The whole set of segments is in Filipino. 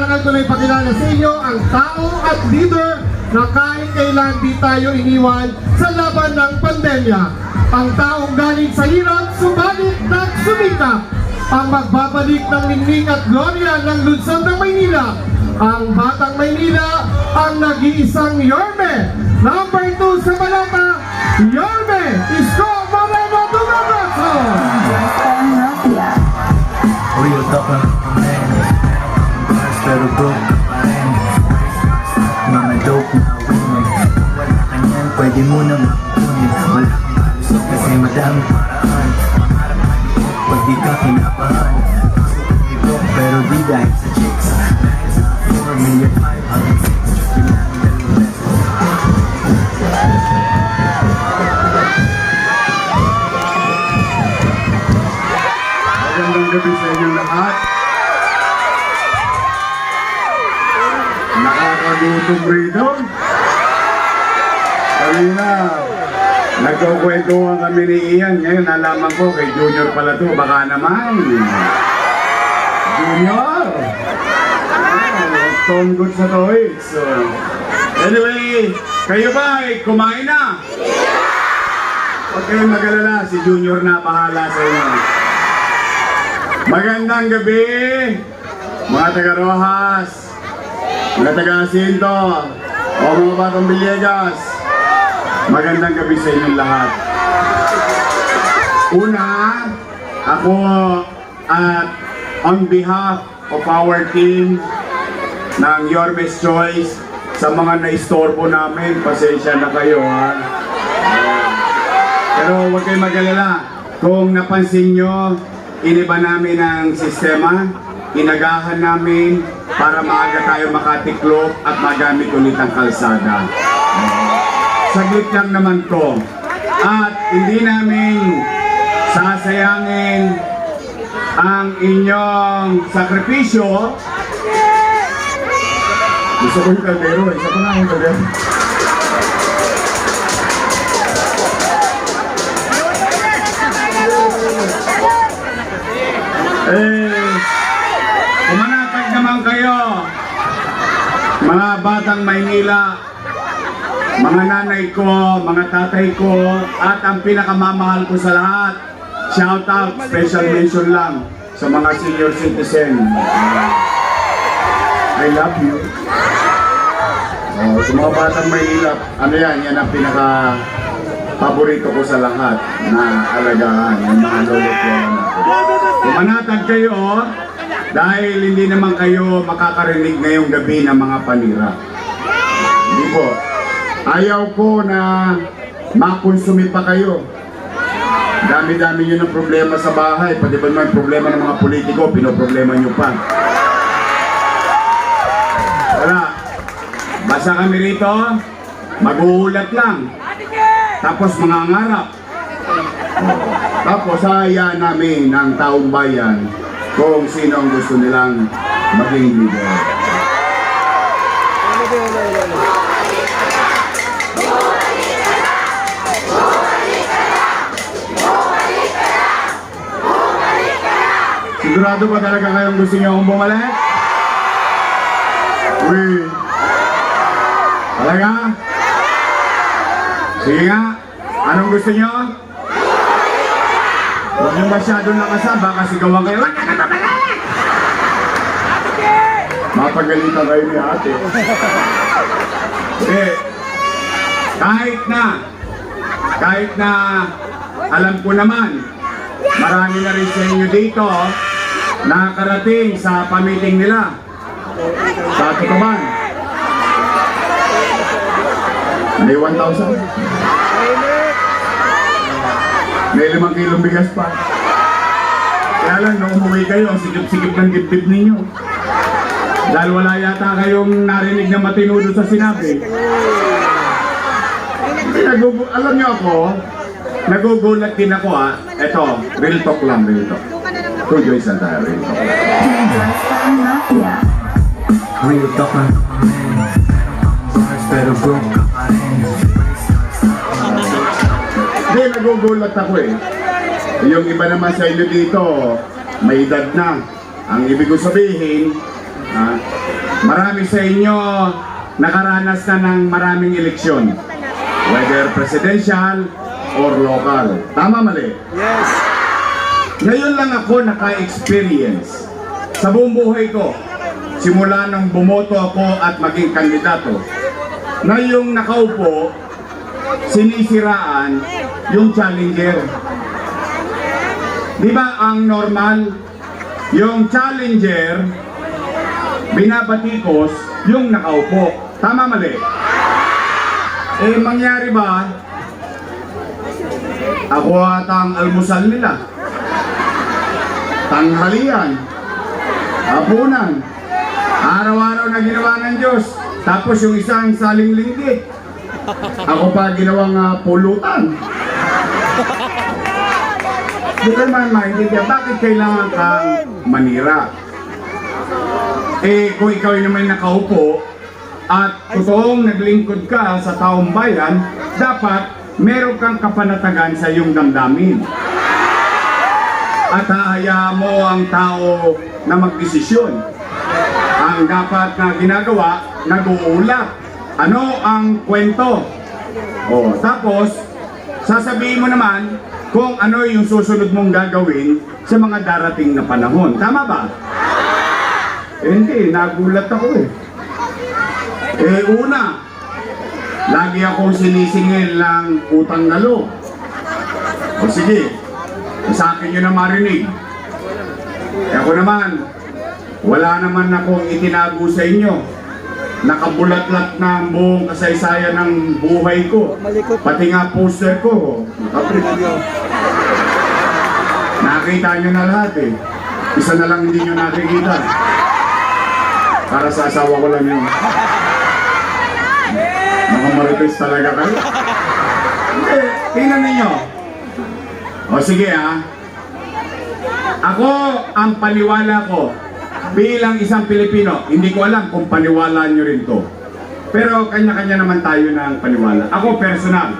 kailangan ko na ipakilala sa inyo ang tao at leader na kahit kailan di tayo iniwan sa laban ng pandemya. Ang taong galing sa hirap, subalit nagsumikap. Ang magbabalik ng ningning at gloria ng lungsod ng Maynila. Ang Batang Maynila, ang nag-iisang Yorme. Number 2 sa balota, Yorme Isko Moreno Dumagoso. Real talk lang kami. Pero broke pa rin. Mga dope na winning. Wala ka niyan, pwede mo na makunin. Wala kang kalusok kasi madami paraan. Pangarap ka niyo, pag di ka kinabahan. Pero di dahil sa chicks. Dahil sa 4 million 500. Magandang gabi sa inyong lahat. Nakakagutom rito. Kanina, nagkukwentuhan kami ni Ian. Ngayon, nalaman ko kay Junior pala to. Baka naman. Junior! Tone good sa toys. So, anyway, kayo ba ay kumain na? Huwag kayong mag-alala. Si Junior na bahala sa inyo. Magandang gabi, mga taga-Rojas, mga taga-Asinto, o mga Batang Villegas. Magandang gabi sa inyong lahat. Una, ako at on behalf of our team ng Yorme's Choice, sa mga naistorbo namin, pasensya na kayo ha. Pero huwag kayong mag-alala, kung napansin nyo, iniba namin ang sistema, inagahan namin para maaga tayo makatiklop at magamit ulit ang kalsada. Saglit lang naman to. At hindi namin sasayangin ang inyong sakripisyo. Gusto ko yung kaldero, isa pa nga yung kaldero. Kumanatag naman kayo, mga Batang Maynila, mga nanay ko, mga tatay ko, at ang pinakamamahal ko sa lahat, shout out, special mention lang sa mga senior citizen. I love you. Sa mga Batang Maynila, ano yan ang pinaka-paborito ko sa lahat na alagaan, yung mga lolo ko. Kumanatag kayo dahil hindi naman kayo makakarinig ngayong gabi ng mga panira. Hindi po. Ayaw ko na makonsumi pa kayo. Dami-dami nyo ng problema sa bahay. Pati ba naman problema ng mga politiko, pinoproblema nyo pa. Wala. Basta kami rito, mag-uulat lang. Tapos mangangarap. Tapos hayaan namin ng taong bayan kung sino ang gusto nilang maging leader. Sigurado ba talaga kayong gusto niyo akong bumalik? Uy! Talaga? Sige nga, anong gusto niyo? Huwag niyo masyadong nakasab, baka sigawan kayo. Wag ka na babalik! Mapagalitan kayo ni ate. Kahit na alam ko naman, marami na rin sa inyo dito nakarating sa pamiting nila sa Tutuban. May 1,000. May 5 kilong bigas pa. Kaya lang, nung umuwi kayo, ang sikip-sikip ng dibdib ninyo. Dahil wala yata kayong narinig na matino doon sa sinabi. Alam niyo ako, nagugulat din ako ha. Eto, real talk lang, real talk. Tuloy sa tayo, real talk. Real talk lang kami. Pero broke ka pa rin. Hindi, nagugulat ako eh. Yung iba naman sa inyo dito, may edad na. Ang ibig ko sabihin, Ha? Marami sa inyo nakaranas na ng maraming eleksyon. Whether presidential or local. Tama, mali? Yes. Ngayon lang ako naka-experience sa buong buhay ko, simula nung bumoto ako at maging kandidato, na yung nakaupo, sinisiraan yung challenger. Di ba ang normal, yung challenger, binabatikos yung nakaupo. Tama, mali? Eh, mangyari ba, ako ata ang almusal nila. Tanghalian, hapunan, araw-araw na ginawa ng Diyos. Tapos yung isang saling linggit, ako pa ginawang pulutan. Di ko naman maintindihan, bakit kailangan kang manira? Eh, kung ikaw ay naman nakaupo at totoong naglingkod ka sa taong bayan, dapat meron kang kapanatagan sa iyong damdamin. At hahayaan mo ang tao na magdesisyon. Ang dapat na ginagawa, nag-uulat. Ano ang kwento? O, tapos, sasabihin mo naman kung ano yung susunod mong gagawin sa mga darating na panahon. Tama ba? Eh, hindi, nagulat ako eh. Eh, una, lagi akong sinisingil ng utang na loob. O sige, sa akin yun na marinig. Eh ako naman, wala naman akong itinago sa inyo. Nakabulat-lat na ang buong kasaysayan ng buhay ko. Pati nga poster ko, nakaprint. Nakita nyo na lahat eh. Isa na lang hindi nyo nakikita. Para sa asawa ko lang yun. Mga marites talaga kayo. Hindi, tingnan ninyo. O sige ako ang paniwala ko bilang isang Pilipino, hindi ko alam kung paniwala nyo rin to. Pero kanya-kanya naman tayo ng paniwala. Ako personal,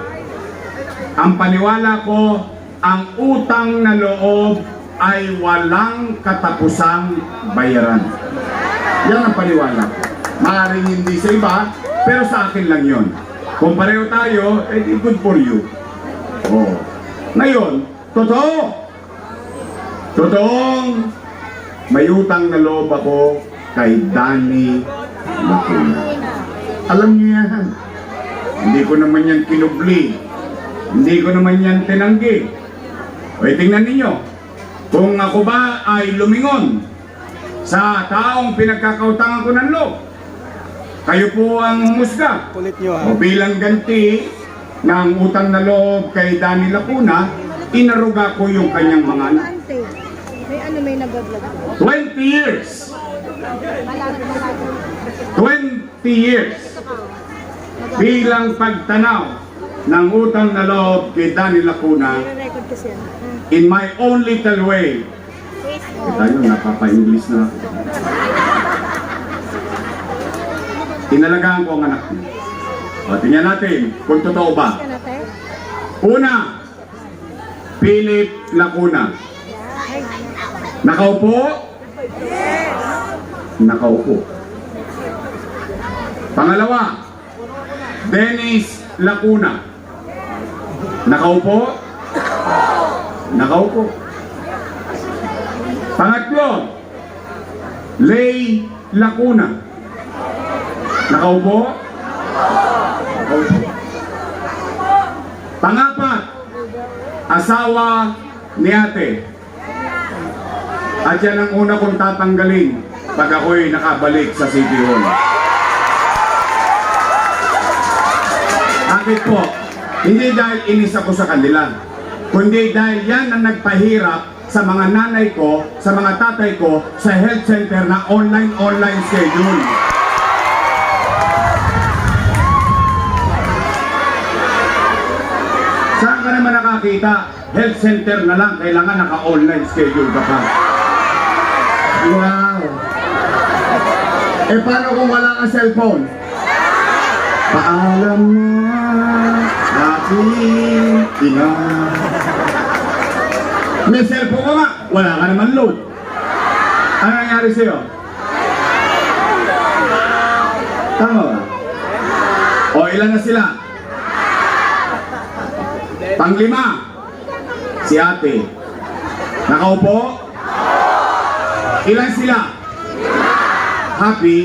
ang paniwala ko, ang utang na loob ay walang katapusang bayaran. Yan ang paniwala ko. Maaaring hindi sa iba, pero sa akin lang yon. Kung pareho tayo, eh good for you. Oh. Ngayon, totoong may utang na loob ako kay Danny Lacuna. Alam niyo yan. Hindi ko naman yan kinubli. Hindi ko naman yan tinanggi. O tingnan ninyo, kung ako ba ay lumingon sa taong pinagkakautangan ko ng loob, kayo po ang humusga. Kulit nyo ha. O bilang ganti ng utang na loob kay Danny Lacuna, inaruga ko yung kanyang mga anak. May nag-vlog. 20 years! 20 years! Bilang pagtanaw ng utang na loob kay Danny Lacuna, Record kasi yan. in my own little way. Kita nyo, napapa-English na ako. Inalagaan ko ang anak ko. O, tingnan natin kung totoo ba. Una, Philip Lacuna. Nakaupo? Nakaupo. Pangalawa, Dennis Lacuna. Nakaupo? Nakaupo. Pangatlo, Lay Lacuna. Nakaupo? Nakaupo. Pangapat, asawa ni ate. At yan ang una kong tatanggalin pag ako'y nakabalik sa City Hall. Bakit po? Hindi dahil inis ako sa kanila, kundi dahil yan ang nagpahirap sa mga nanay ko, sa mga tatay ko, sa health center na online schedule. Saan ka naman nakakita? Health center na lang, kailangan naka-online schedule ka pa. Wow! Eh paano kung wala kang cellphone? Paalam na aking ina. May cellphone ka nga, wala ka naman load. Ano nangyari sa'yo? Tama ba? O, ilan na sila? Panglima. Si ate. Nakaupo? Ilan sila? Happy?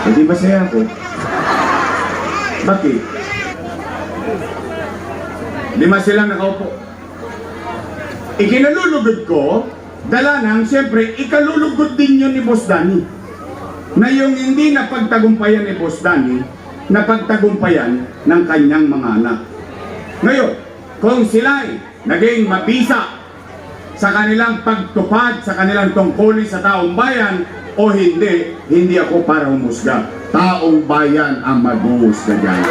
Hindi ba saya ako? Bakit? 5 silang nakaupo. Ikinalulugod ko, dala nang siyempre, ikalulugod din yun ni Boss Danny. Na yung hindi napagtagumpayan ni Boss Danny, napagtagumpayan ng kanyang mga anak. Ngayon, kung sila'y naging mabisa sa kanilang pagtupad, sa kanilang tungkulin sa taong bayan, o hindi, hindi ako para humusga. Taong bayan ang mag-uusga dyan.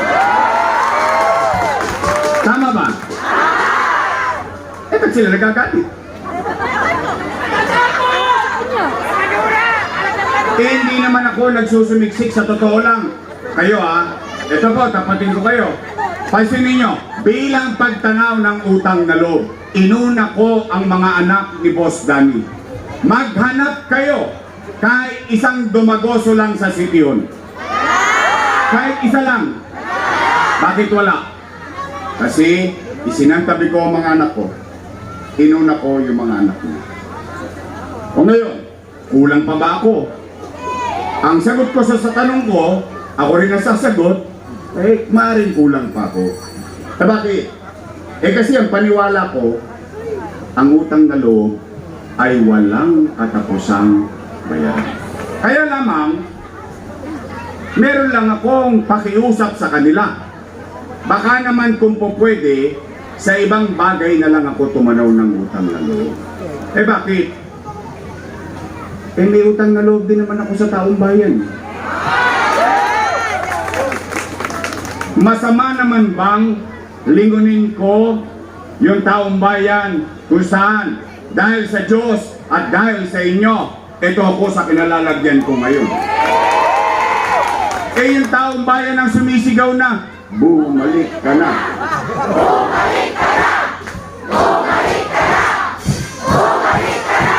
Tama ba? Eh, ba't sila nagkakalit? Eh, hindi naman ako nagsusumiksik sa totoo lang. Kayo ito po, tapatin ko kayo. Pansinin nyo, bilang pagtanaw ng utang na loob, inuna ko ang mga anak ni Boss Danny. Maghanap kayo kahit isang dumagoso lang sa sityon. Kahit isa lang. Bakit wala? Kasi isinantabi ko ang mga anak ko. Inuna ko yung mga anak niya. O ngayon, kulang pa ba ako? Ang sagot ko sa tanong ko, ako rin ang sasagot, eh, maaaring kulang pa ako. Bakit? Eh kasi ang paniwala ko, ang utang na loob ay walang katapusang bayaran. Kaya lamang, meron lang akong pakiusap sa kanila. Baka naman kung po pwede, sa ibang bagay na lang ako tumanaw ng utang na loob. Eh bakit? Eh may utang na loob din naman ako sa taong bayan. Masama naman bang lingunin ko yung taong bayan kung saan dahil sa Diyos at dahil sa inyo, ito ako sa kinalalagyan ko ngayon. Eh yung taong bayan ang sumisigaw na, bumalik ka na. Bumalik ka na! Bumalik ka na! Bumalik ka na! Bumalik ka na!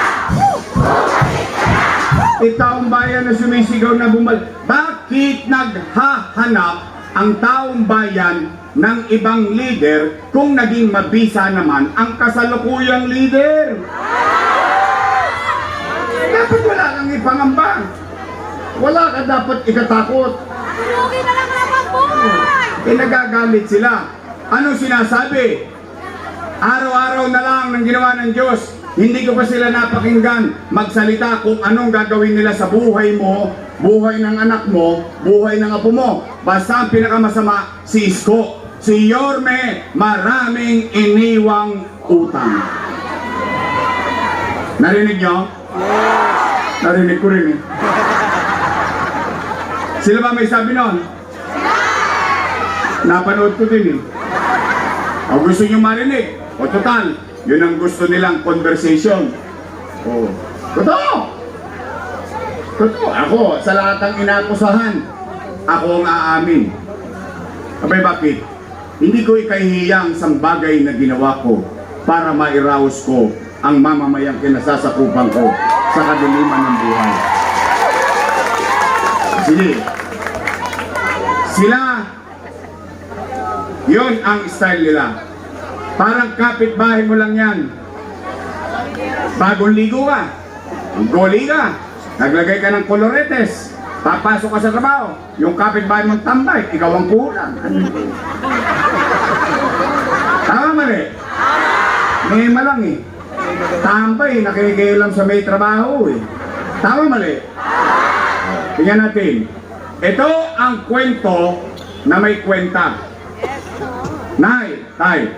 Eh taong bayan na sumisigaw na bumalik. Bakit naghahanap ang taong bayan ng ibang leader kung naging mabisa naman ang kasalukuyang leader? Dapat wala kang ipangamba. Wala ka dapat ikatakot. Lugi na lang naman po! Eh nagagalit sila. Ano sinasabi? Araw-araw na lang ng ginawa ng Diyos. Hindi ko pa sila napakinggan magsalita kung anong gagawin nila sa buhay mo, buhay ng anak mo, buhay ng apo mo. Basta ang pinakamasama, si Isko, si Yorme, maraming iniwang utang. Narinig nyo? Narinig ko rin eh. Sila ba may sabi nun? Napanood ko din eh. O gusto nyo marinig? O total, yun ang gusto nilang conversation. O, totoo! Totoo, ako sa lahat ng inakusahan, ako ang aamin. Abay bakit? Hindi ko ikahihiyang sa bagay na ginawa ko para mairaos ko ang mamamayang kinasasakupan ko sa kadiliman ng buhay. Sige. Sila, yun ang style nila. Parang kapitbahay mo lang yan. Bagong ligo ka, goli ka, naglagay ka ng koloretes, papasok ka sa trabaho, yung kapitbahay mong tambay, ikaw ang kulang. Tama mali? Ngema lang eh. Tambay, nakikialam sa may trabaho eh. Tama mali? Tingnan natin. Ito ang kwento na may kwenta. Nay, tay,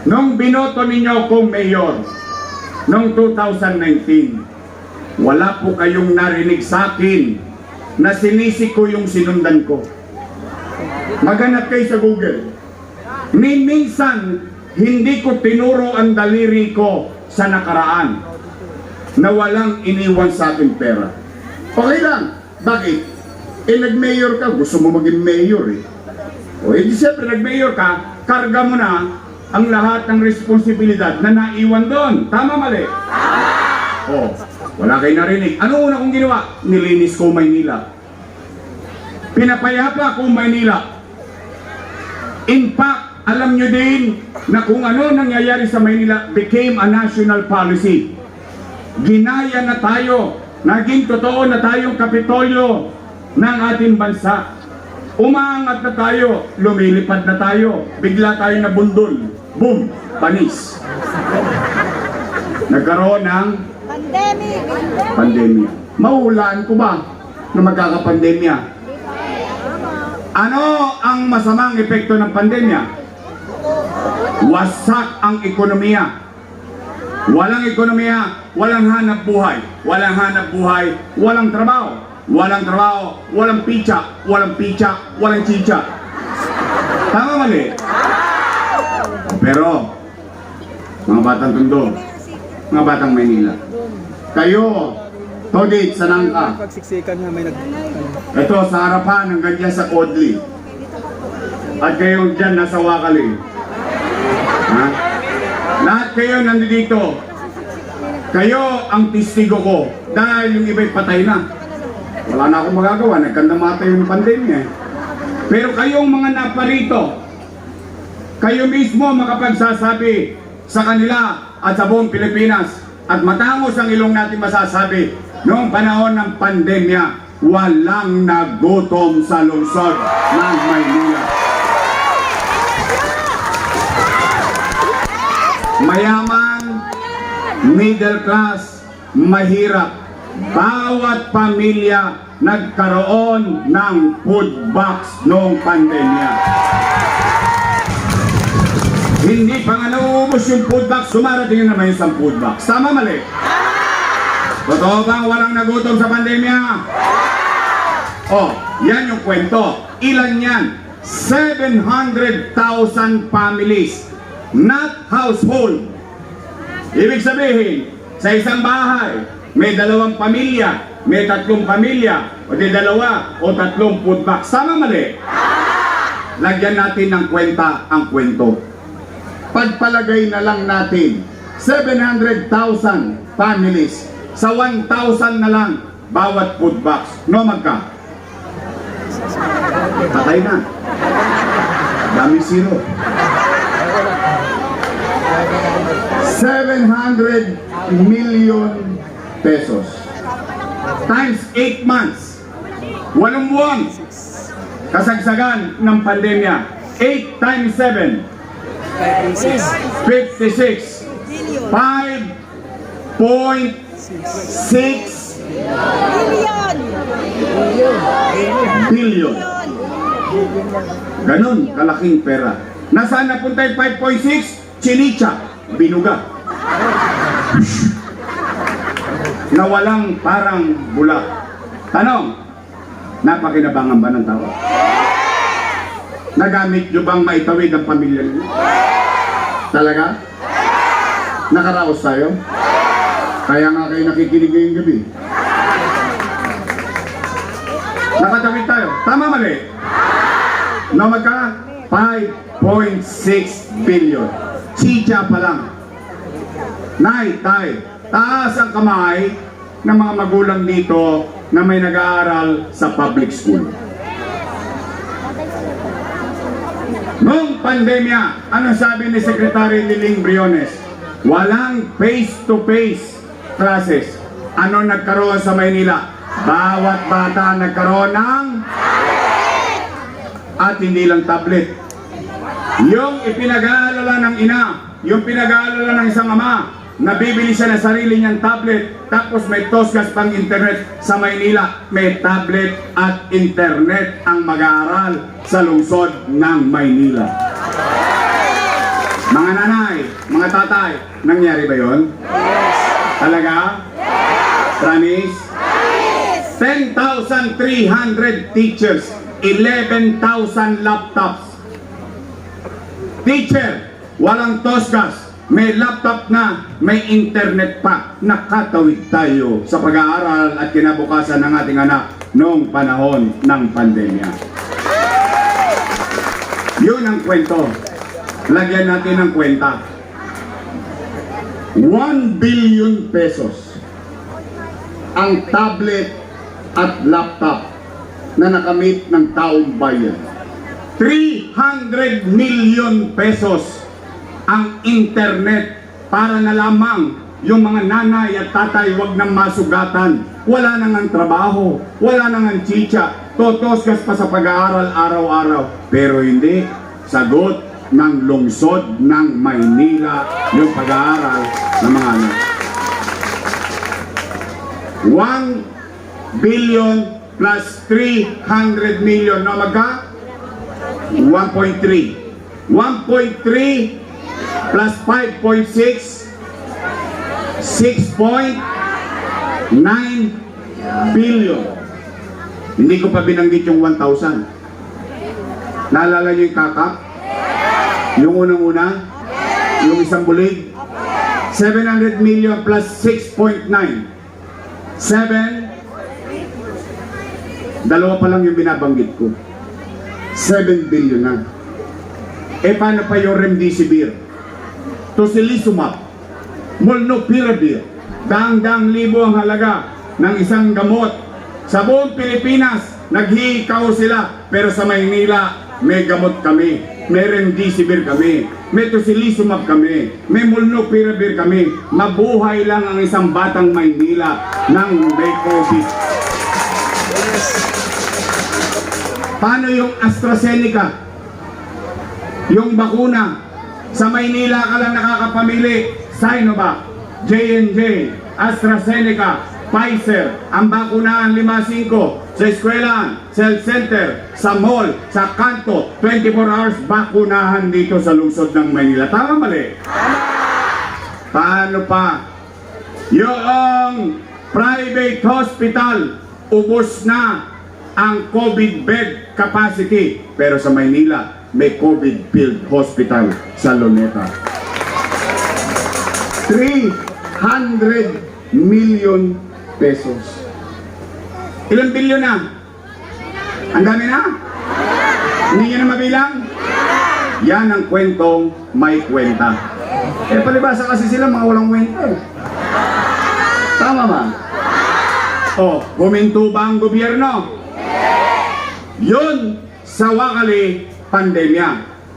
nung binoto ninyo kong mayor, noong 2019, wala po kayong narinig sa akin na sinisi ko yung sinundan ko. Maghanap kayo sa Google. Ni minsan, hindi ko tinuro ang daliri ko sa nakaraan na walang iniwan sa akin pera. Okay lang. Bakit? Eh, nag-mayor ka. Gusto mo maging mayor eh. O, eh, siyempre, nag-mayor ka, karga mo na ang lahat ng responsibilidad na naiwan doon. Tama mali? O, wala kayo narinig. Ano una kong ginawa? Nilinis ko Maynila. Pinapayapa kong Maynila. In fact, alam nyo din na kung ano nangyayari sa Maynila became a national policy. Ginaya na tayo, naging totoo na tayong kapitolyo ng ating bansa. Umaangat na tayo, lumilipad na tayo, bigla tayo nabundol. Boom! Panis. Nagkaroon ng pandemya. Mahulaan ko ba na magkakapandemya? Ano ang masamang epekto ng pandemya? Wasak ang ekonomiya. Walang ekonomiya, walang hanap buhay. Walang hanap buhay, walang trabaho. Walang trabaho, walang picha, walang chicha. Tama mali? Pero, mga batang Tondo, mga batang Maynila, kayo, Todit, Sanangka, Pagsiksikan na may ito sa harapan ng ganyan sa Kodli, at kayo dyan nasa Wakali. Ha? Lahat kayo nandito. Kayo ang testigo ko dahil yung iba'y patay na. Wala na akong magagawa, nagkandamatay yung pandemya. Pero kayong mga naparito, kayo mismo makapagsasabi sa kanila at sa buong Pilipinas at matangos ang ilong natin masasabi, noong panahon ng pandemya, walang nagutom sa lungsod ng Maynila. Mayaman, middle class, mahirap. Bawat pamilya nagkaroon ng food box noong pandemya. Hindi pa nga nauubos yung food box, sumarating naman yung isang food box. Tama mali? Totoo bang walang nagutom sa pandemya? Oh, yan yung kwento. Ilan yan? 700,000 families, not household. Ibig sabihin, sa isang bahay, may 2 pamilya, may 3 pamilya, o di 2 o 3 food box. Tama mali? Lagyan natin ng kwenta ang kwento. Pagpalagay na lang natin, 700,000 families, sa 1,000 na lang bawat food box. No, magka? Patay na. Dami zero. 700 million pesos times 8 months, 8 buwan kasagsagan ng pandemya. 8 times 7, 56, 5.6 billion. Ganon kalaking pera. Nasaan napunta yung 5.6? Chinicha, binuga. Na walang parang bulak. Tanong, napakinabangan ba ng tao? Nagamit nyo bang maitawid ang pamilya niyo? Talaga? Nakaraos tayo? Kaya nga kayo nakikinig ngayong gabi. Nakatawid tayo. Tama mali? Na magka 5.6 billion. Chicha pa lang. Nay, tay, taas ang kamay ng mga magulang dito na may nag-aaral sa public school. Noong pandemya, ano sabi ni Secretary Liling Briones? Walang face-to-face classes. Ano nagkaroon sa Maynila? Bawat bata nagkaroon ng at hindi lang tablet. Yung ipinag-aalala ng ina, yung pinag-aalala ng isang ama, nabibili siya ng sarili niyang tablet, tapos may tosgas pang internet. Sa Maynila, may tablet at internet ang mag-aaral sa lungsod ng Maynila. Mga nanay, mga tatay, nangyari ba yun? Yes. Talaga? Yes. Promise? Yes. 10,300 teachers, 11,000 laptops. Teacher, walang tosgas, may laptop na, may internet pa. Nakatawid tayo sa pag-aaral at kinabukasan ng ating anak noong panahon ng pandemya. Yun ang kwento. Lagyan natin ng kwenta. 1 billion pesos ang tablet at laptop na nakamit ng taong bayan. 300 million pesos ang internet para na lamang yung mga nanay at tatay wag nang masugatan. Wala nang ang trabaho, wala nang ang chicha, totoskas pa sa pag-aaral araw-araw. Pero hindi, sagot ng lungsod ng Maynila yung pag-aaral ng mga anak. 1 billion plus 300 million na magka 1.3 1.3 plus 5.6 6.9 billion. Hindi ko pa binanggit yung 1,000. Naalala niyo yung kakap? Yung unang-una? Yung isang bulig? 700 million plus 6.9 dalawa pa lang yung binabanggit ko. 7 billion na. E paano pa yung remdesivir? Tocilizumab, molnupiravir, daang-daang libo ang halaga ng isang gamot. Sa buong Pilipinas, naghihikaw sila. Pero sa Maynila, may gamot kami, may remdesivir kami, may tocilizumab kami, may molnupiravir kami. Mabuhay lang ang isang batang Maynila nang may COVID. Paano yung AstraZeneca? Yung bakuna, sa Maynila ka lang nakakapamili. Sinovac, J&J, AstraZeneca, Pfizer. Ang bakunahan 5-5 sa eskwelahan, sa health center, sa mall, sa kanto, 24 hours bakunahan dito sa lungsod ng Maynila. Tama mali? Paano pa? Yung private hospital, ubos na ang COVID bed capacity. Pero sa Maynila, may COVID field hospital sa Luneta. 300 million pesos. Ilang bilyon na? Ang dami na? Hindi nyo na mabilang? Yan ang kwentong may kwenta. Eh palibasa kasi sila mga walang kwenta eh. Tama ba? O, huminto ba ang gobyerno? Yun sa wakali pandemya.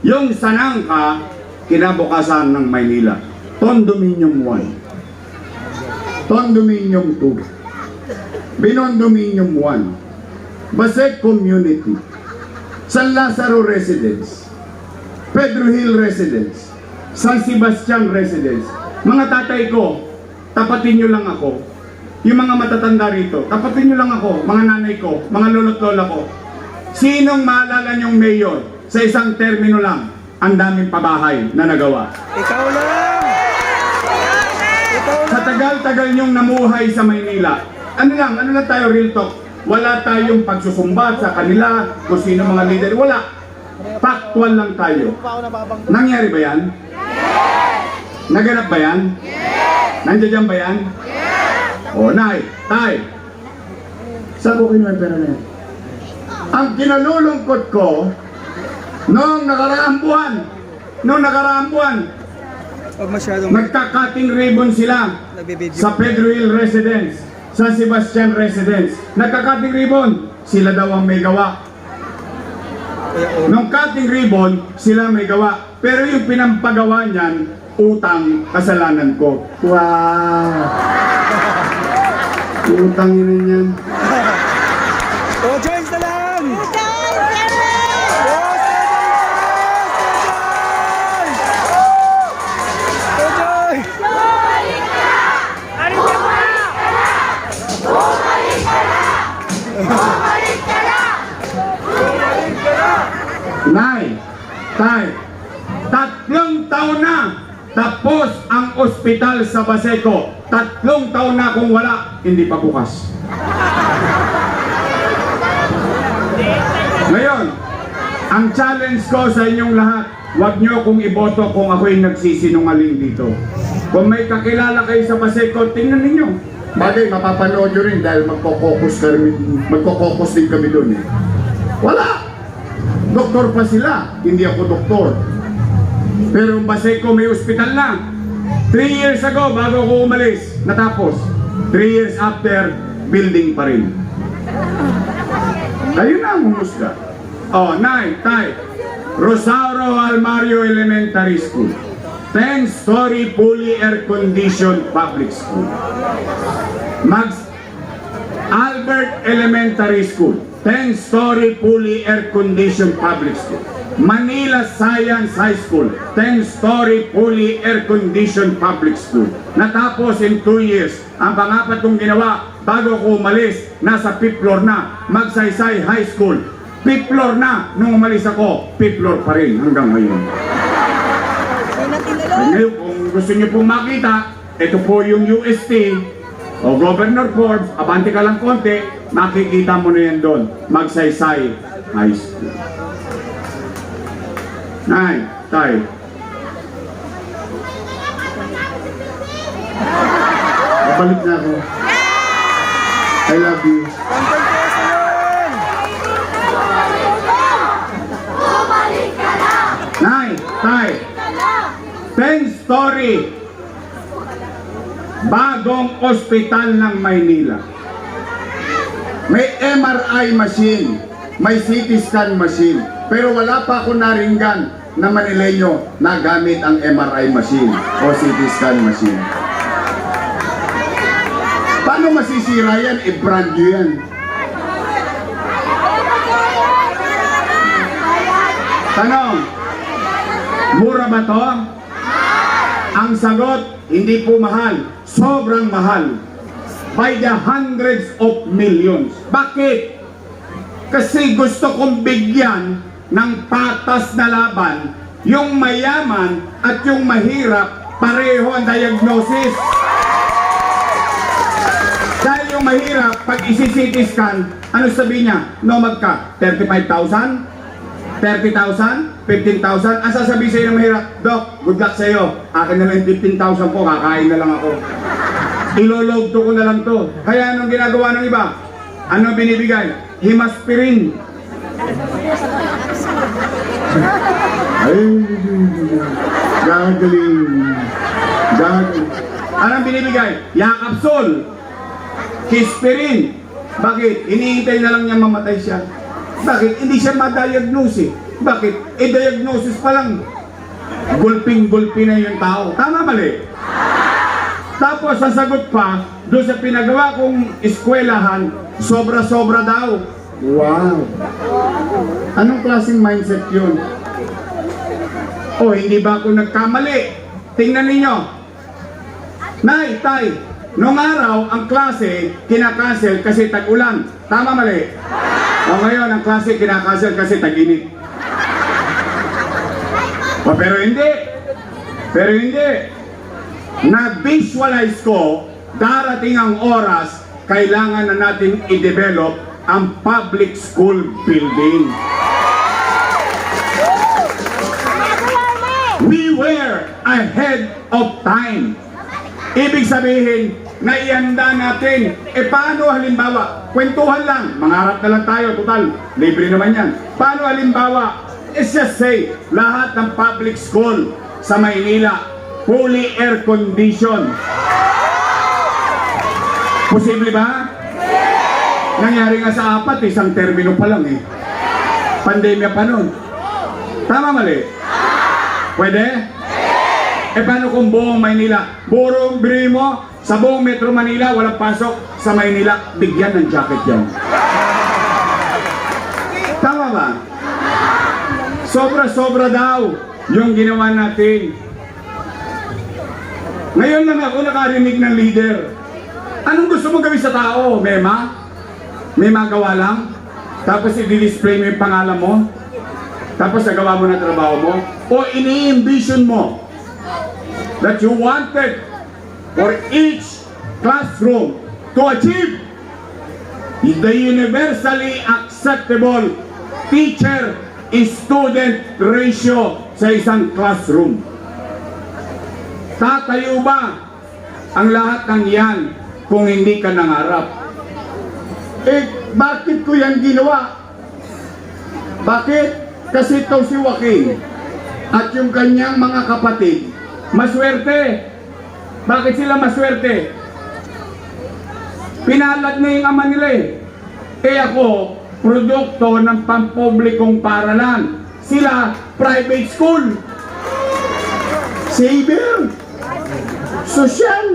Yung sanangka, kinabukasan ng Maynila. Condominium 1. Condominium 2. Binondominium 1. Basek Community. San Lazaro Residence. Pedro Hill Residence. San Sebastian Residence. Mga tatay ko, tapatin nyo lang ako. Yung mga matatanda rito, tapatin nyo lang ako. Mga nanay ko, mga lolo't lola ko. Sinong maalala nyong mayor sa isang termino lang ang daming pabahay na nagawa? Ikaw lang! Ikaw Sa lang! tagal-tagal nyong namuhay sa Maynila, ano lang tayo, real talk. Wala tayong pagsusumbat sa kanila kung sino mga leader. Wala. Factual lang tayo. Nangyari ba yan? Naganap ba yan? Nandiyan ba yan? O, nay, tay. Saan ko kinuha yung pera na yan? Ang kinalulungkot ko, noong nakaraang buwan, Huwag masyadong nagka-cutting ribbon sila nagbibideo. sa Pedro Hill Residence, sa Sebastian Residence. Nagka-cutting ribbon, sila daw ang may gawa. Nung cutting ribbon, sila may gawa. Pero yung pinampagawa niyan, utang, kasalanan ko. Wow! Utang yun yan. Oh, Joyce na lang! Nay, tay, 3 taon na tapos ang ospital sa Baseco. 3 taon na kung wala, hindi pa bukas. Ngayon, ang challenge ko sa inyong lahat, huwag nyo kong iboto kung ako'y nagsisinungaling dito. Kung may kakilala kayo sa Baseco, tingnan ninyo. Bagay, mapapanood nyo rin dahil magkokokos din kami doon eh. Wala! Doktor pa sila, hindi ako doktor. Pero ang Baseco may ospital na. 3 years ago, bago ako umalis, natapos. 3 years after, building pa rin. Kayo na ang humusga. Oh, Nay, Tay. Rosauro Almario Elementary School. 10-story fully air-conditioned public school. Albert Elementary School. 10-story fully air-conditioned public school. Manila Science High School. 10-story fully air-conditioned public school. Natapos in 2 years. Ang pangapat kong ginawa bago ko umalis, nasa 5th floor na, Magsaysay High School. 5th floor na, nung umalis ako, 5th floor pa rin hanggang ngayon. At ngayon, kung gusto niyo pong makita, ito po yung UST o Governor Forbes, abante ka lang konti, makikita mo na yan doon, Magsaysay High School. Nay, Tay. Babalik na ako. I love you. Nay, Tay. 10-story bagong ospital ng Maynila. May MRI machine, may CT scan machine, pero wala pa ako naringgan na Manileño na gamit ang MRI machine o CT scan machine. Paano masisira yan? I-brand nyo yan. Tanong, mura ba to? Ang sagot, hindi po mahal. Sobrang mahal. By the hundreds of millions. Bakit? Kasi gusto kong bigyan ng patas na laban yung mayaman at yung mahirap, pareho ang diagnosis. Dahil yung mahirap, pag isi-CT scan, ano sabihin niya? Nomad ka, 35,000? 30,000? 15,000? Ang sasabihin sa'yo ng mahirap, Doc, good luck sa'yo. Akin na lang 15,000 po, kakain na lang ako. Ilolog to ko na lang to. Kaya anong ginagawa ng iba? Ano binibigay? Himaspirin. Ay, gagaling. Gagaling. Anong binibigay? Yakapsol. Kispirin. Bakit? Iniintay na lang niya mamatay siya. Bakit? Hindi siya ma-diagnose. Bakit? I-diagnosis pa lang. Gulping-gulpi na yung tao. Tama mali? Tapos sasagot pa, doon sa pinagawa kong eskwelahan, sobra-sobra daw. Wow! Anong klaseng mindset yun? Oh, hindi ba ako nagkamali? Tingnan ninyo. Nay, Tay, nung araw, ang klase kinakancel kasi tag-ulan. Tama mali? O ngayon, ang klase kinakancel kasi tag-init. O pero hindi. Pero hindi. Na-visualize ko, darating ang oras, kailangan na natin i-develop ang public school building. We were ahead of time. Ibig sabihin, naihanda natin. E paano halimbawa, kwentuhan lang, mangarap na lang tayo, total, libre naman yan. Paano halimbawa, let's just say, lahat ng public school sa Maynila, fully air condition. Posible ba? Nangyari nga sa 4, isang termino pa lang eh. Pandemya pa nun. Tama mali? Pwede? Eh paano kung buong Maynila? Buong mo, sa buong Metro Manila, walang pasok. Sa Maynila, bigyan ng jacket yan. Tama ba? Sobra-sobra daw yung ginawa natin. Ngayon lang ako nakarinig ng leader. Anong gusto mo gawin sa tao? Mema? May magawa lang? Tapos i-display mo yung pangalan mo? Tapos nagawa mo na trabaho mo? O ini-envision mo that you wanted for each classroom to achieve the universally acceptable teacher-student ratio sa isang classroom. Tatayo ba ang lahat ng yan kung hindi ka nangarap? Eh, bakit ko yan ginawa? Bakit? Kasi ito si Joaquin at yung kanyang mga kapatid, maswerte. Bakit sila maswerte? Pinalad na yung ama nila eh. Eh ako, produkto ng pampublikong paaralan. Sila, private school. Saver. Social.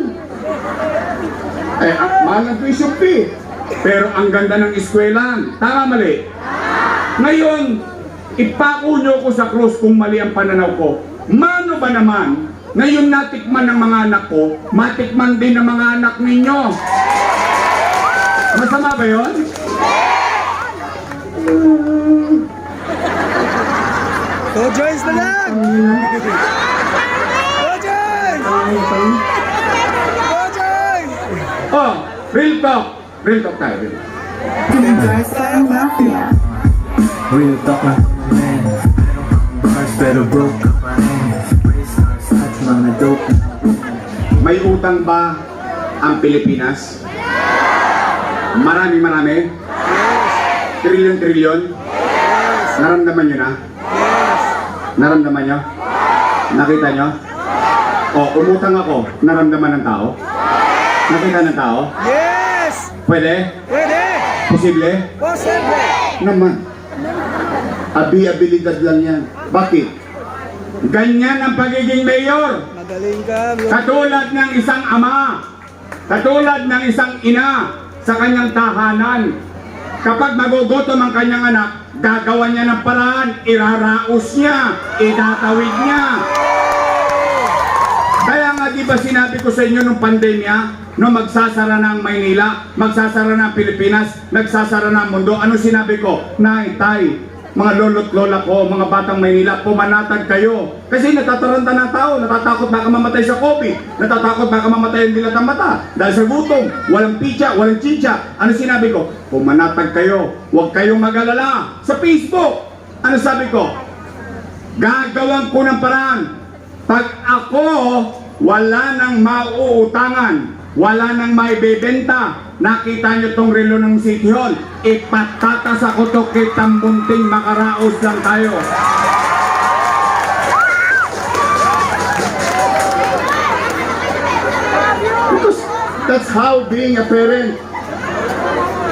Mahal ang tuition fee. Pero ang ganda ng eskwelahan. Tama, mali? Ngayon, ipako nyo ko sa krus kung mali ang pananaw ko. Mano ba naman, ngayon natikman ng mga anak ko, matikman din ng mga anak ninyo. Masama ba yun? Go Giants na lang! Go Giants! Go Giants! Oh, real talk. Real talk tayo. Real talk. Real talk na man. Bars pero broke ka pa rin. Race cars at mga dope. May utang ba ang Pilipinas? Marami. Trilyon. Naramdaman nyo na? Naramdaman nyo? Nakita nyo? O, umutang ako. Naramdaman ng tao? Nakita ng tao? Yes! Pwede? Pwede! Posible? Posible! Naman. Abilidad lang yan. Bakit? Ganyan ang pagiging mayor. Magaling ka. Katulad ng isang ama, katulad ng isang ina sa kanyang tahanan. Kapag magugutom ang kanyang anak, gagawa niya ng paraan, iraraos niya, itatawid niya. Kaya nga di ba sinabi ko sa inyo nung pandemya, nung magsasara na ang Maynila, magsasara na ang Pilipinas, nagsasara na ang mundo, ano sinabi ko? Nay, tay, mga lolo't lola ko, mga batang Maynila, pumanatag kayo. Kasi natataranta ng tao, natatakot baka mamatay sa COVID, natatakot baka mamatay ang dilat ng mata. Dahil sa gutom, walang pitsa, walang chicha. Ano sinabi ko? Pumanatag kayo, huwag kayong mag-alala. Sa Facebook, ano sabi ko? Gagawan ko ng paraan. Pag ako, wala nang mauutangan, wala nang maibebenta, nakita nyo tong relo ng City Hall, ipatatas ako to kitang bunting, makaraos lang tayo. Because that's how being a parent.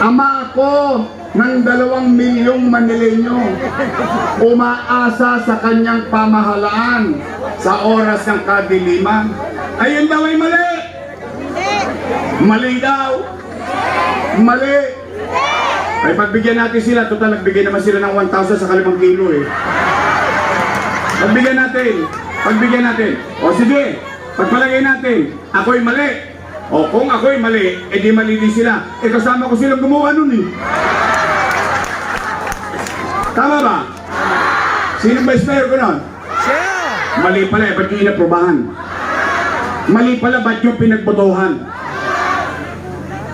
Ama ako ng 2 milyong Manileño, umaasa sa kanyang pamahalaan sa oras ng kadiliman. Ayun daw ay mali. Mali daw. Mali. Ay pagbigyan natin sila, total nagbigay naman sila ng 1,000 sa 5 kilo eh. Pagbigyan natin. O sige, pagpalagay natin, ako'y mali. O kung ako'y mali, edi mali din sila. Eh kasama ko silang gumawa nun eh. Tama ba? Sino ba mayor ko nun? Siya! Mali pala eh, ba't yung inaprobahan? Mali pala, ba't yung pinagbotohan?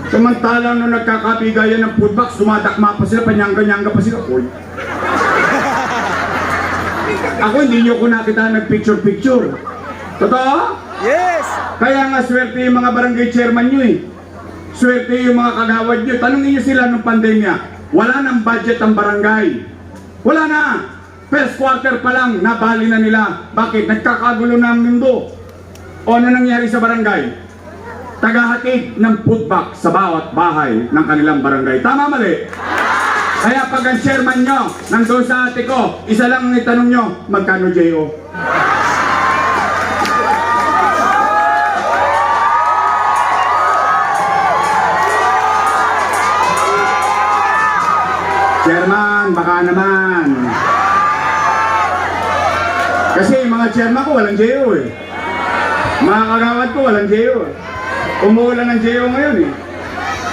Samantalang nung nagkakabigayan ng food box, dumadakma pa sila, panyangga-nyangga pa sila. Uy. Ako hindi nyo ko nakita nag-picture-picture. Totoo? Yes! Kaya nga swerte yung mga barangay chairman nyo eh. Swerte yung mga kagawad nyo. Tanungin nyo sila nung pandemya. Wala nang budget ang barangay. Wala na. First quarter pa lang, nabali na nila. Bakit? Nagkakagulo na ang mundo. O ano nangyari sa barangay? Tagahatid ng food box sa bawat bahay ng kanilang barangay. Tama, mali? Kaya pag ang chairman nyo, nandun sa ate ko, isa lang ang itanong nyo, magkano J.O.? Chairman, baka naman. Kasi mga chairman ko walang J.O. eh. Mga kagawad ko walang J.O. Umuulan ng J.O. ngayon eh.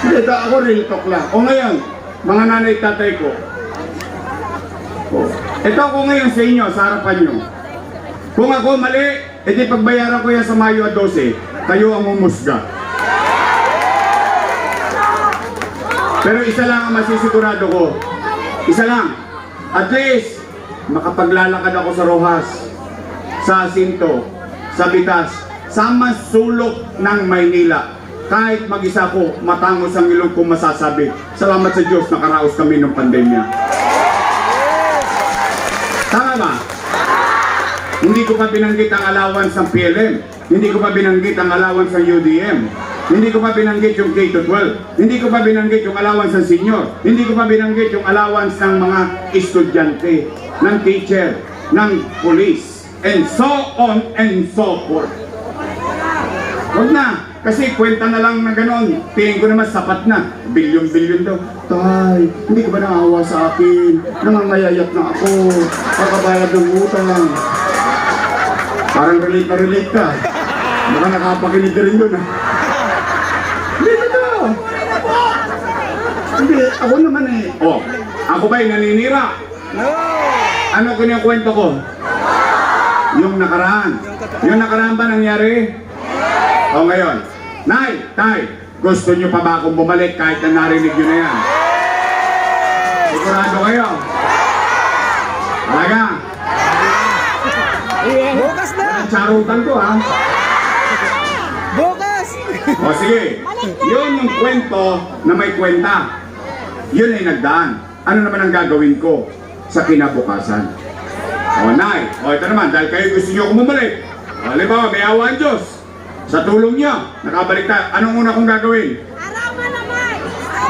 Hindi, ito ako real talk lang. O ngayon, mga nanay tatay ko. Ito ako ngayon sa inyo, sa harapan nyo. Kung ako mali, edi pagbayaran ko yan sa Mayo 12, kayo ang umusga. Pero isa lang ang masisigurado ko. Isa lang. At least, makapaglalakad ako sa Rojas, sa Jacinto, sa Bitas, sa masulok ng Maynila. Kahit mag-isa ko, matangos ang ilong kong masasabi. Salamat sa Diyos, nakaraos kami ng pandemya. Tama ba? Hindi ko pa binanggit ang allowance ng PLM. Hindi ko pa binanggit ang allowance ng UDM. Hindi ko pa binanggit yung K-12. Hindi ko pa binanggit yung allowance ng senior. Hindi ko pa binanggit yung allowance ng mga estudyante, ng teacher, ng police, and so on and so forth. Huwag na. Kasi kwenta na lang na gano'n. Tingin ko naman sapat na. Bilyon-bilyon daw. Tay, hindi ka ba naawa sa akin? Nangangayayat na ako. Kakabayad ng utang. Parang relate na relate ka. Baka nakapakinig ka rin doon, ha? Hindi na daw. Hindi, ako naman eh. Oh, ako ba'y naninira? No! Ano kwento ko? Yung nakaraan. Yung nakaraan ba nangyari? O ngayon, Nay, Tay, gusto nyo pa ba akong bumalik kahit na narinig nyo na yan? Sigurado kayo? Talaga? Bukas na! Ang charutan ko, ha? Bukas! O sige, yun yung kwento na may kwenta. Yun ay nagdaan. Ano naman ang gagawin ko sa kinabukasan? O Nay, o ito naman, dahil kayo gusto nyo akong bumalik. O halimbawa, may awa ang Diyos. Sa tulong nyo, nakabalik tayo. Anong una kong gagawin? Araman naman!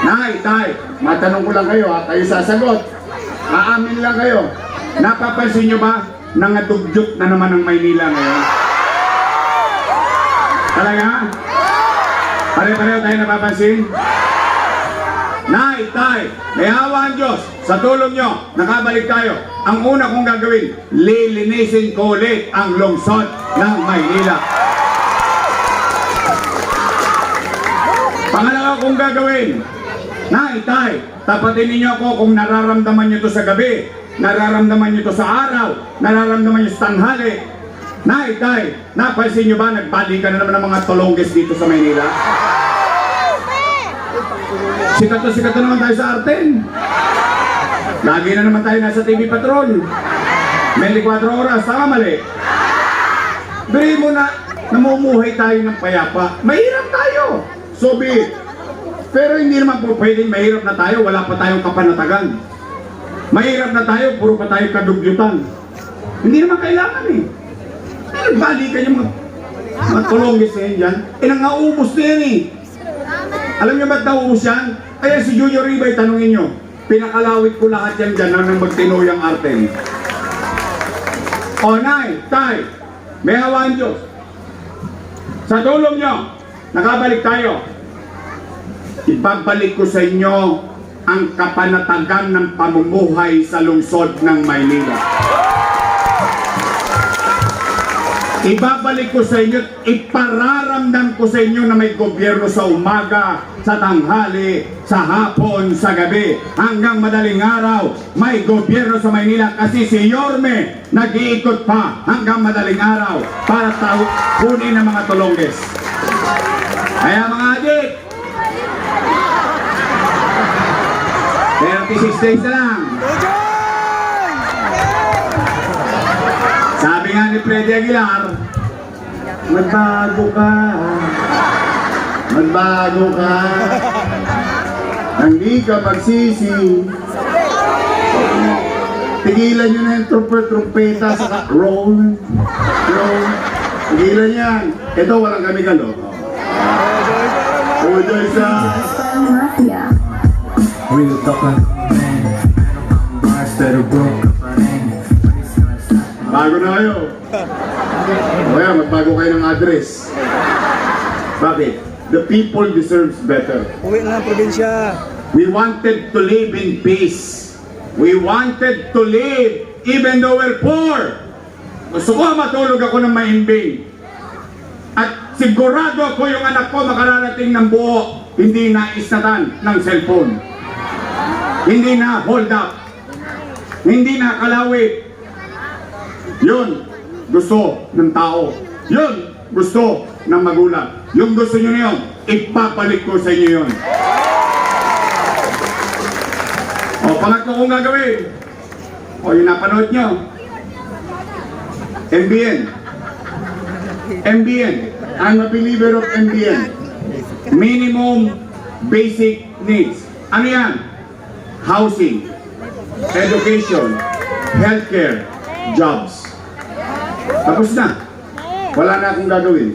Nay, Tay, matanong ko lang kayo ha, kayo sasagot. Aamin lang kayo. Napapansin nyo ba, nangadugyot na naman ang Maynila ngayon? Talaga? Pare-pareho tayo napapansin? Nay, Tay, may awa ang Diyos. Sa tulong nyo, nakabalik tayo. Ang una kong gagawin, lilinisin ko ulit ang lungsod ng Maynila. Pangalawa kong gagawin, Nay, Tay, tapatin ninyo ako kung nararamdaman nyo to sa gabi, nararamdaman nyo to sa araw, nararamdaman nyo sa tanghali. Nay, Tay, napansin nyo ba nagbalikan na naman ng mga tolongges dito sa Maynila? Sikat na naman tayo sa Arten. Lagi na naman tayo nasa TV Patrol. 24 oras, tama mali. Biri mo na, namumuhay tayo ng payapa. Mahirap tayo. So be it. Pero hindi naman po pwedeng mahirap na tayo, wala pa tayong kapanatagan. Mahirap na tayo, puro pa tayo kadugyutan. Hindi naman kailangan eh. Nagbalikan yung mga tolongges na yan dyan. Nangaubos na yan eh. Alam niyo ba't nauubos yan? Kaya si Junior Ribay, tanungin nyo. Pinakalawit ko lahat yan dyan nang magtinuyang arte. O Nay, Tay, may hawaan Diyos. Sa tulong nyo, nakabalik tayo. Ibabalik ko sa inyo ang kapanatagan ng pamumuhay sa lungsod ng Maynila. Ibabalik ko sa inyo, ipararamdam ko sa inyo na may gobyerno sa umaga, sa tanghali, sa hapon, sa gabi, hanggang madaling araw, may gobyerno sa Maynila kasi si Yorme nag-iikot pa hanggang madaling araw para kunin ang mga tolongges. Kaya mga adik, 36 days na lang. Sabi nga ni Freddy Aguilar, magbago ka, hindi ka magsisi. Tigilan nyo na yung trumpeta sa roll. Tigilan yan. Ito walang kami-galo. Oh, Joyce. Real talk lang man. Mars pero broke ka pa rin. Bago na kayo. O yan, magbago kayo ng address. Bakit? The people deserves better. Uwi na ng probinsya. We wanted to live in peace. We wanted to live even though we're poor. Gusto ko matulog ako ng mahimbing. At sigurado ako yung anak ko makararating ng buo. Hindi na isnatan ng cellphone. Hindi na hold up. Hindi na kalawit. Yun, gusto ng tao. Yun, gusto ng magulang. Yung gusto nyo na yun, ipapalik ko sa inyo yun. O, pangatlo kong gagawin. O, yung napanood nyo. MBN. MBN. I'm a believer of MBN. Minimum basic needs. Ano yan? Housing, education, healthcare, jobs. Tapos na. Wala na akong gagawin.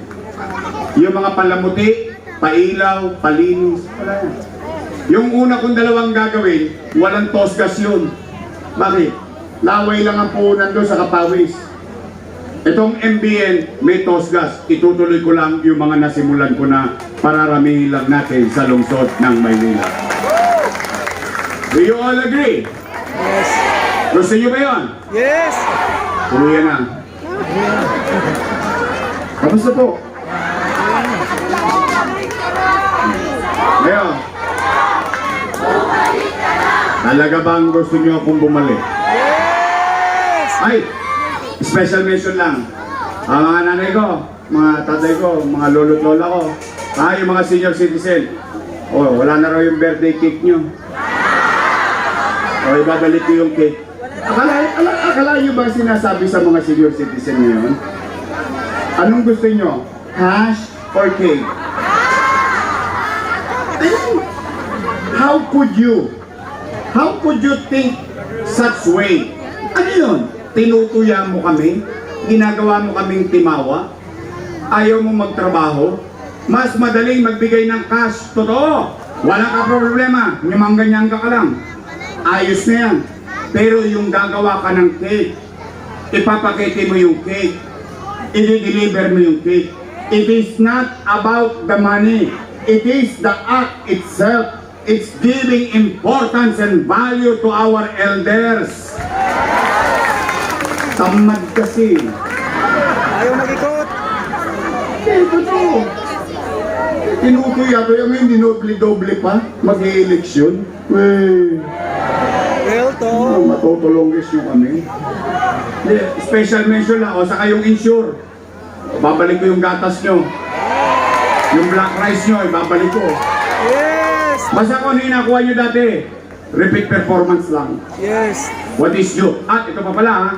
Yung mga palamuti, pailaw, palinis, wala yan. Yung una kong dalawang gagawin, walang tosgas yun. Bakit? Laway lang ang puhunan doon sa kapawis. Itong MBN, may tosgas. Itutuloy ko lang yung mga nasimulan ko na pararamihin lang natin sa lungsod ng Maynila. Do you all agree? Yes. Gusto nyo ba yun? Yes. Tuloy na. Kamusta po? Ngayon, talaga bang gusto nyo akong bumalik? Yes. Ay, special mention lang. Ang mga nanay ko, mga tatay ko, mga lolo't lola ko, yung mga senior citizen. Oh, wala na raw yung birthday cake nyo. O, ibabalik ko yung cake. Akala nyo ba sinasabi sa mga senior citizen ngayon? Anong gusto nyo? Cash or cake? How could you think such way? Ano yun? Tinutuya mo kami? Ginagawa mo kaming timawa? Ayaw mo magtrabaho? Mas madaling magbigay ng cash. Totoo! Wala ka problema. Nyamang-ganyan ka lang. Ayos na yan. Pero yung gagawa ka ng cake, ipapakete mo yung cake, i-deliver mo yung cake. It is not about the money. It is the act itself. It's giving importance and value to our elders. Tamad kasi. Ayaw mag-ikot. Totoo. Tinutuya ko yung ngayon, dinoble-doble pa. Mag-i-eleksyon. Well, to. Matutulongis yung kami. Special mention lang. O saka yung insure. Babalik ko yung gatas nyo. Yung black rice nyo, ibabalik ko. Yes. Basta kung ano yung nakuha nyo dati, repeat performance lang. Yes. What is due? At ito pa pala ha.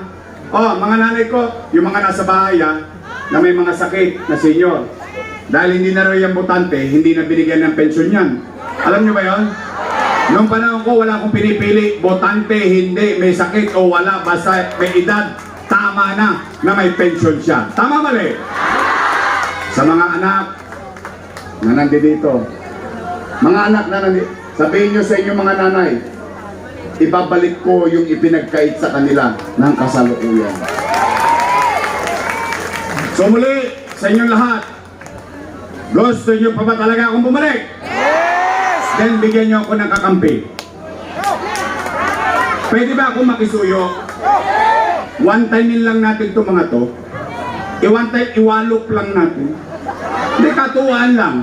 Mga nanay ko, yung mga nasa bahay ha, na may mga sakit na senior. Dahil hindi na raw yung botante, hindi na binigyan ng pensyon yan. Alam nyo ba yon? Noong panahon ko, wala akong pinipili. Botante, hindi, may sakit o wala. Basta may edad, tama na may pensyon siya. Tama mali? Sa mga anak na nandito, mga anak na nandito, sabihin nyo sa inyong mga nanay, ibabalik ko yung ipinagkait sa kanila ng kasalukuyan. So muli, sa inyong lahat, gusto nyo pa ba talaga akong bumalik? Yes. Then bigyan nyo ako ng kakampi. Pwede ba akong makisuyo? One time lang natin itong mga to. One time, iwalok lang natin. Hindi, katuwaan lang.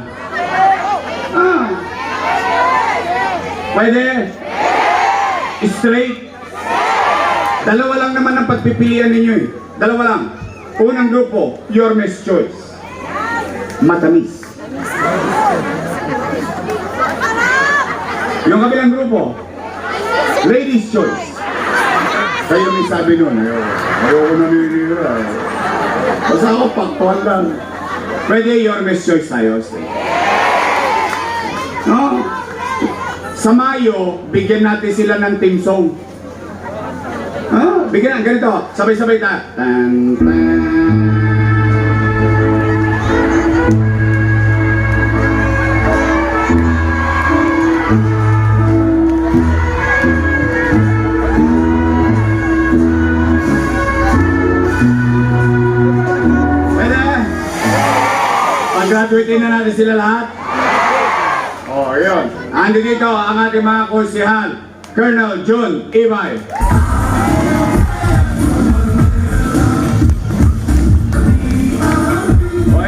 Pwede? Straight? Dalawa lang naman ang pagpipilian ninyo eh. Dalawa lang. Unang grupo, your Miss Choice. Matamis. Yung kabilang grupo, Ladies Choice. Kayo may sabi nun, ayoko na nilira. Basta ako, paktuan lang. Pwede your Miss Choice tayo. No? Sa Mayo, bigyan natin sila ng team song. Bigyan, ganito, sabay-sabay ta. Tan, tan. Graduate na natin sila lahat? Yun. Andi dito ang ating mga konsehal, Colonel Jun Ibay.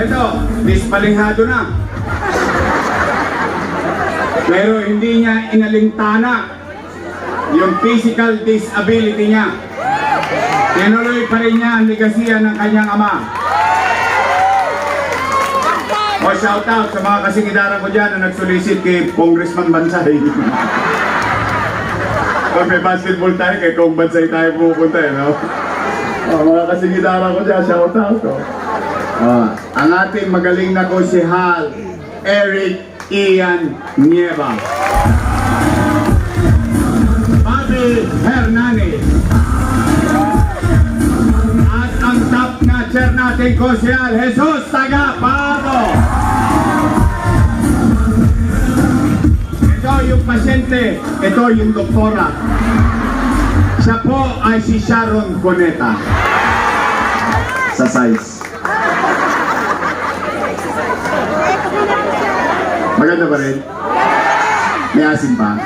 Ito, dispalinghado na. Pero hindi niya inalintana yung physical disability niya. Tinuloy pa rin niya ang legasiya ng kanyang ama. Shout out sa mga kasingidaran ko dyan na nagsolicit kay Congressman Bansay. Pag may basketball tayo, kay Kong Bansay tayo pupunta no? Mga kasingidaran ko dyan, shout out. Ang ating magaling na konsehal, Eric Ian Nieva. Bobby Hernandez. At ang top na chair natin konsehal, Jesus Tagapado. Hindi, ito yung doktora. Siya po ay si Sharon Cuneta. Sa size. Maganda ba rin? May asin pa?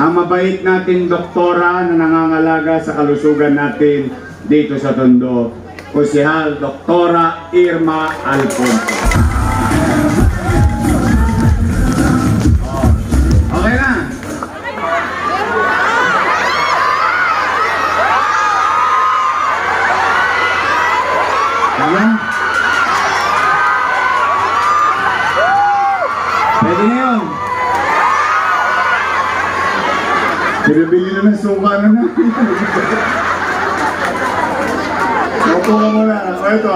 Ang mabait nating doktora na nangangalaga sa kalusugan natin dito sa Tondo, Kusihal Doktora Irma Alfonso. Okay na. Tama? Pwede na yun. Pinabili na ng suka na natin. Opo ka muna. O ito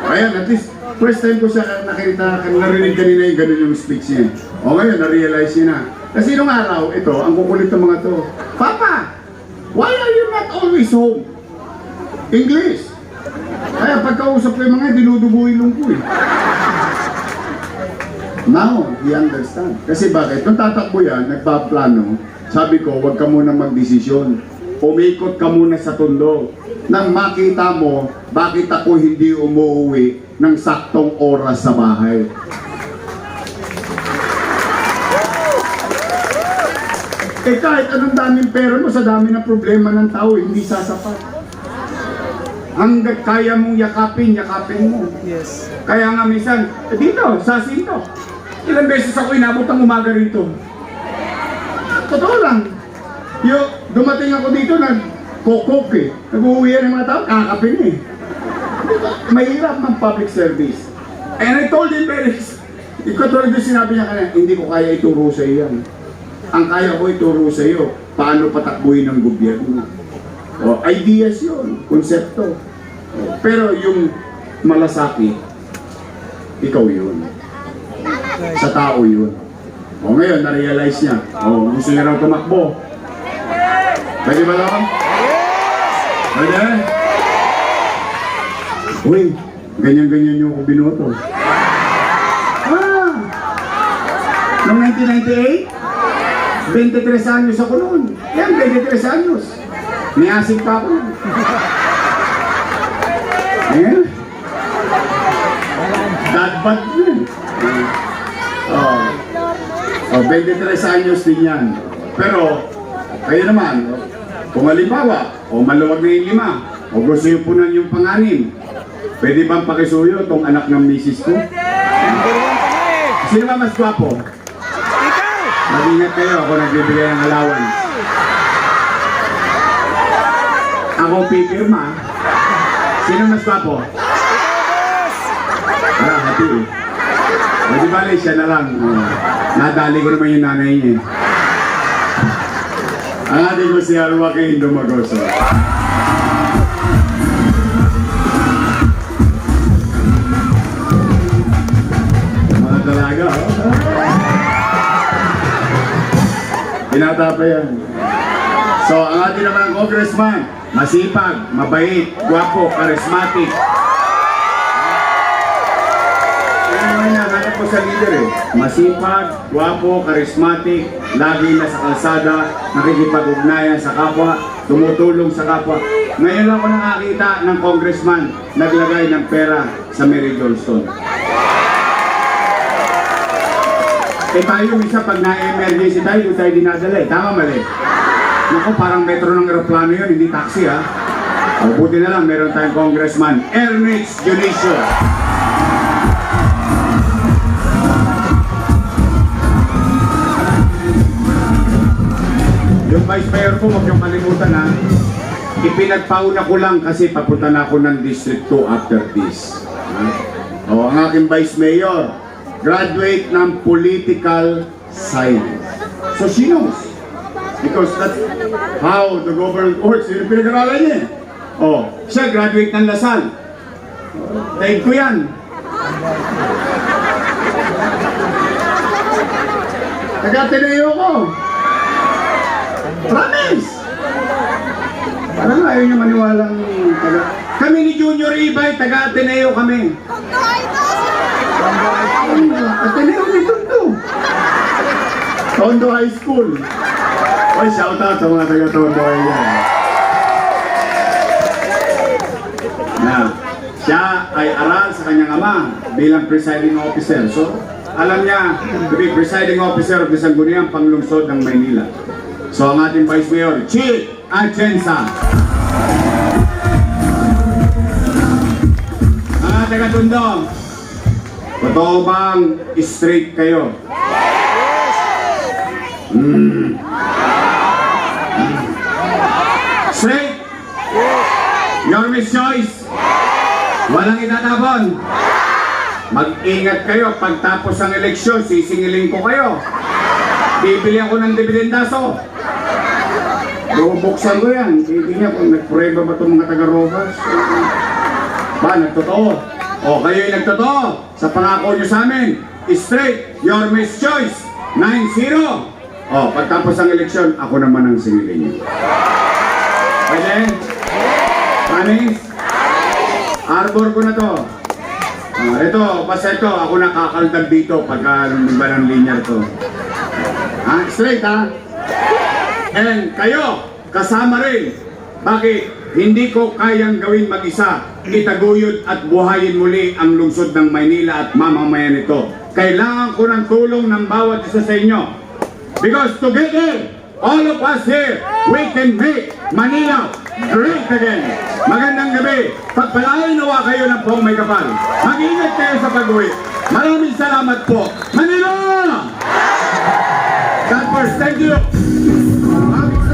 ayan, at least first time ko siya nakita, narinig kanina yung ganun yung speech niya. O ngayon, na-realize niya na. Kasi nung araw, ito, ang kukulit ng mga to. Papa, why are you not always home? English. Kaya pagkausap ko yung mga dinudugo ilong ko eh. Now, he understand. Kasi bakit? Nung tatakbo yan, nagpaplano, sabi ko, huwag ka muna magdesisyon. Umikot ka muna sa Tondo. Nang makita mo, bakit ako hindi umuwi ng saktong oras sa bahay. Eh kahit anong daming pera mo, sa dami ng problema ng tao, hindi sasapat. Hanggat kaya mong yakapin, yakapin mo. Yes. Kaya nga minsan, dito, sa Sinto. Ilang beses ako inabot ang umaga rito. Totoo lang. Dumating ako dito, nag-kokok eh. Nag-uwi ng mga tao, kakapin eh. Mahirap ng public service. And I told him, Felix, ikatulad yung sinabi niya kanina, hindi ko kaya ituro sa iyo yan. Ang kaya ko ituro sa iyo, paano patakbuhin ng gobyerno. O, ideas yun, konsepto. Pero yung malasakit, ikaw yun. Sa tao yun. O ngayon, na-realize niya. O, gusto niya raw tumakbo. Pwede ba lang? Pwede? Uy, ganyan-ganyan yung ako binoto. Noong 1998, 23 anyos ako noon. Yan, 23 anyos. Niyasig pa ako. Eh? Dadbad yun. Oh, 23 anyos din yan. Pero, kayo naman, kung halimbawa, o maluwag na yung 5, o gusto yung punan yung pang-6, pwede bang pakisuyo itong anak ng misis ko? Sino ba mas gwapo? Mag-ingat kayo, ako nagbibigay ng allowance. Ako pipirma. Sino mas gwapo? Hati eh. O di bali, siya na lang. Nadali ko naman yung nanay niya. Ang ating ko si Arwa kay Indo Magoso. Mga talaga, Pinata pa yan. So, ang ating naman congressman, masipag, mabait, gwapo, charismatic. Yan naman yan, hanap ko sa leader eh. Masipag, gwapo, charismatic, lagi nasa kalsada, nakikipag-ugnayan sa kapwa, tumutulong sa kapwa. Ngayon lang ako nakakita ng congressman naglagay ng pera sa Mary Johnston. Eh tayo isa pag na-emergency tayo, doon tayo dinadala eh. Tama mali? Naku, parang metro ng aeroplano yun, hindi taxi ha. O buti na lang, meron tayong congressman, Ernest Dionisio. Yung vice mayor ko, huwag yung kalimutan ha. Ipinagpauna ko lang kasi papunta na ako ng District 2 after this. O, ang aking vice mayor, graduate ng political science. So she knows. Because that's how the government works. Yun yung pinag-aralan niya. Oh, siya graduate ng Lasal. Taig ko yan. Taga-Ateneo ko. Promise. Parang ayaw niyo maniwalang taga... Kami ni Junior Ibay, taga-Ateneo kami. Ateneo dito to. Tondo High School. Oy, shout out sa mga taga Tondo yan. Na, siya ay aral sa kanyang ama bilang presiding officer. So, alam niya to be presiding officer of the Sangguniang Panglungsod ng Maynila. So, ang ating Vice Mayor, Chief Atienza. Mga taga Tondo, totoo bang straight kayo? Straight? Your Miss Choice? Walang itatapon? Mag-ingat kayo, pagtapos ang eleksyon, sisingilin ko kayo. Bibili ako ng dividendaso. Bubuksan ko yan. Titignan kung nagprueba ba itong mga taga-Robas. Ba, nagtotoo? O, kayo'y nagtotoo sa pangako nyo sa amin. Straight, your Miss Choice, 9-0. O, pagtapos ang eleksyon, ako naman ang singilin nyo. Pwede? Promise? Arbor ko na to. Ito, basta ito, ako nakakaldag dito pagka lumimba ng linear to. Straight ha? And kayo, kasama rin. Bakit? Hindi ko kayang gawin mag-isa. Itaguyod at buhayin muli ang lungsod ng Maynila at mamamayan nito. Kailangan ko ng tulong ng bawat isa sa inyo. Because together, all of us here, we can make Manila great again. Magandang gabi. Pagpalain nawa kayo ng buong may kapal. Mag-ingat kayo sa pag-uwi. Maraming salamat po. Manila! God first. Thank you.